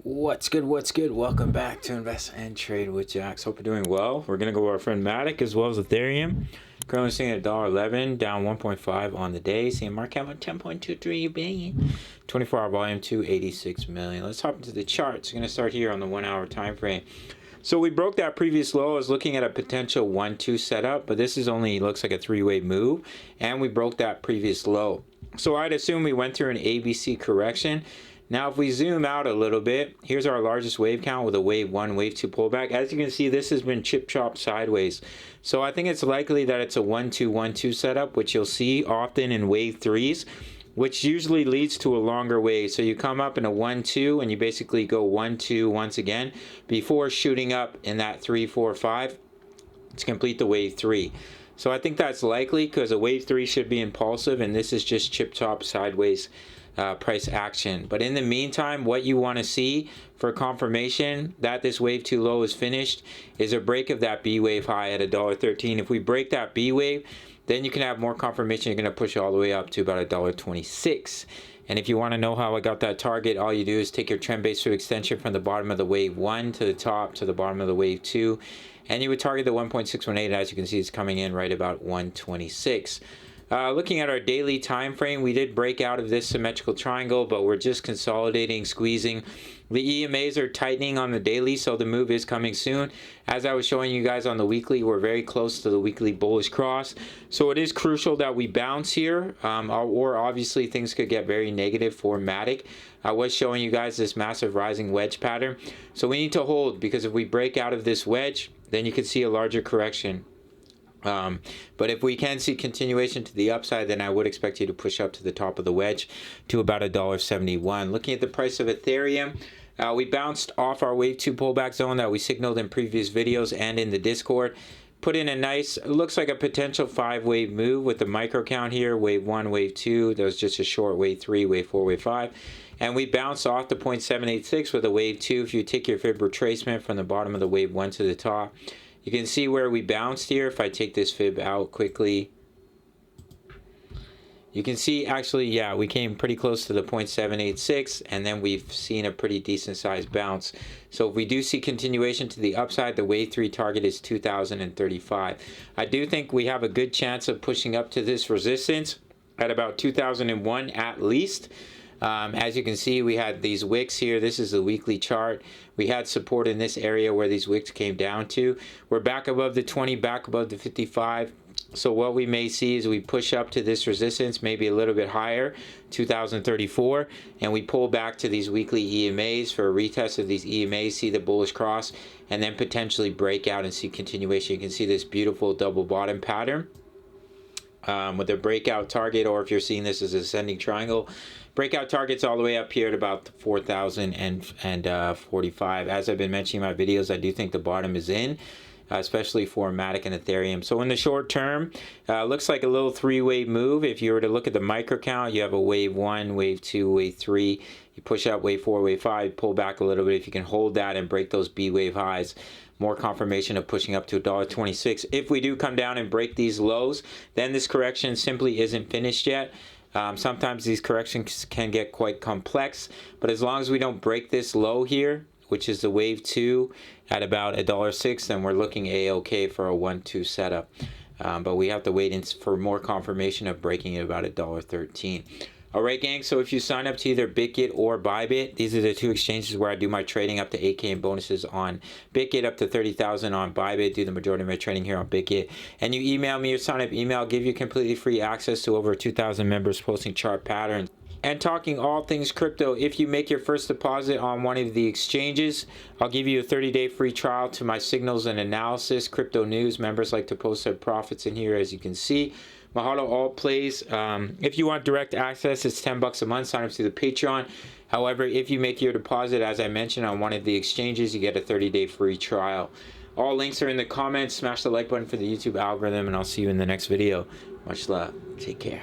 What's good? What's good? Welcome back to Invest and Trade with Jax. Hope you're doing well. We're gonna go with our friend Matic as well as Ethereum. Currently sitting at $1.11, down 1.5 on the day. Seeing market cap at 10.23 billion. 24-hour volume 286 million. Let's hop into the charts. We're gonna start here on the 1 hour time frame. So we broke that previous low. I was looking at a potential 1-2 setup, but this is only looks like a 3-way move, and we broke that previous low. So I'd assume we went through an ABC correction. Now, if we zoom out a little bit, here's our largest wave count with a wave 1, wave 2 pullback. As you can see, this has been chip chop sideways. So I think it's likely that it's a 1-2, 1-2 setup, which you'll see often in wave 3s, which usually leads to a longer wave. So you come up in a 1-2 and you basically go 1-2 once again before shooting up in that 3, 4, 5 to complete the wave 3. So I think that's likely because a wave 3 should be impulsive, and this is just chip chop sideways price action. But in the meantime, what you want to see for confirmation that this wave 2 low is finished is a break of that B wave high at $1.13. If we break that B wave, then you can have more confirmation. You're going to push all the way up to about $1.26. And if you want to know how I got that target, all you do is take your trend base through extension from the bottom of the wave 1 to the top to the bottom of the wave 2, and you would target the 1.618. As you can see, it's coming in right about 126. Looking at our daily time frame, we did break out of this symmetrical triangle, but we're just consolidating, squeezing. The EMAs are tightening on the daily, so the move is coming soon. As I was showing you guys on the weekly, we're very close to the weekly bullish cross. So it is crucial that we bounce here, or obviously things could get very negative for Matic. I was showing you guys this massive rising wedge pattern. So we need to hold, because if we break out of this wedge, then you could see a larger correction. But if we can see continuation to the upside, then I would expect you to push up to the top of the wedge to about $1.71. Looking at the price of Ethereum, we bounced off our wave 2 pullback zone that we signaled in previous videos and in the Discord. Put in a nice, looks like a potential 5-wave move with the micro count here, wave 1, wave 2. There was just a short wave 3, wave 4, wave 5. And we bounced off the 0.786 with a wave 2. If you take your fib retracement from the bottom of the wave 1 to the top, you can see where we bounced here. If I take this fib out quickly, you can see actually, yeah, we came pretty close to the 0.786, and then we've seen a pretty decent sized bounce. So if we do see continuation to the upside, the wave 3 target is 2035. I do think we have a good chance of pushing up to this resistance at about 2001 at least. As you can see, we had these wicks here. This is the weekly chart. We had support in this area where these wicks came down to. We're back above the 20, back above the 55. So what we may see is we push up to this resistance, maybe a little bit higher, 2034, and we pull back to these weekly EMAs for a retest of these EMAs, see the bullish cross, and then potentially break out and see continuation. You can see this beautiful double bottom pattern with a breakout target, or if you're seeing this as an ascending triangle, breakout targets all the way up here at about 4,045. As I've been mentioning in my videos, I do think the bottom is in, especially for Matic and Ethereum. So in the short term, looks like a little 3-wave move. If you were to look at the micro count, you have a wave 1, wave 2, wave 3. You push up wave 4, wave 5, pull back a little bit. If you can hold that and break those B wave highs, more confirmation of pushing up to $1.26. If we do come down and break these lows, then this correction simply isn't finished yet. Sometimes these corrections can get quite complex, but as long as we don't break this low here, which is the wave 2 at about $1.06, then we're looking a-okay for a 1-2 setup. But we have to wait for more confirmation of breaking it about $1.13. All right, gang, so if you sign up to either Bitget or Bybit, these are the two exchanges where I do my trading, up to 8K in bonuses on Bitget, up to 30,000 on Bybit. Do the majority of my trading here on Bitget. And you email me your sign-up email, I'll give you completely free access to over 2,000 members posting chart patterns and talking all things crypto. If you make your first deposit on one of the exchanges, I'll give you a 30-day free trial to my signals and analysis, crypto news. Members like to post their profits in here, as you can see. Mahalo all plays. If you want direct access, it's $10 a month. Sign up to the Patreon. However, if you make your deposit, as I mentioned, on one of the exchanges, you get a 30-day free trial. All links are in the comments. Smash the like button for the YouTube algorithm, and I'll see you in the next video. Much love. Take care.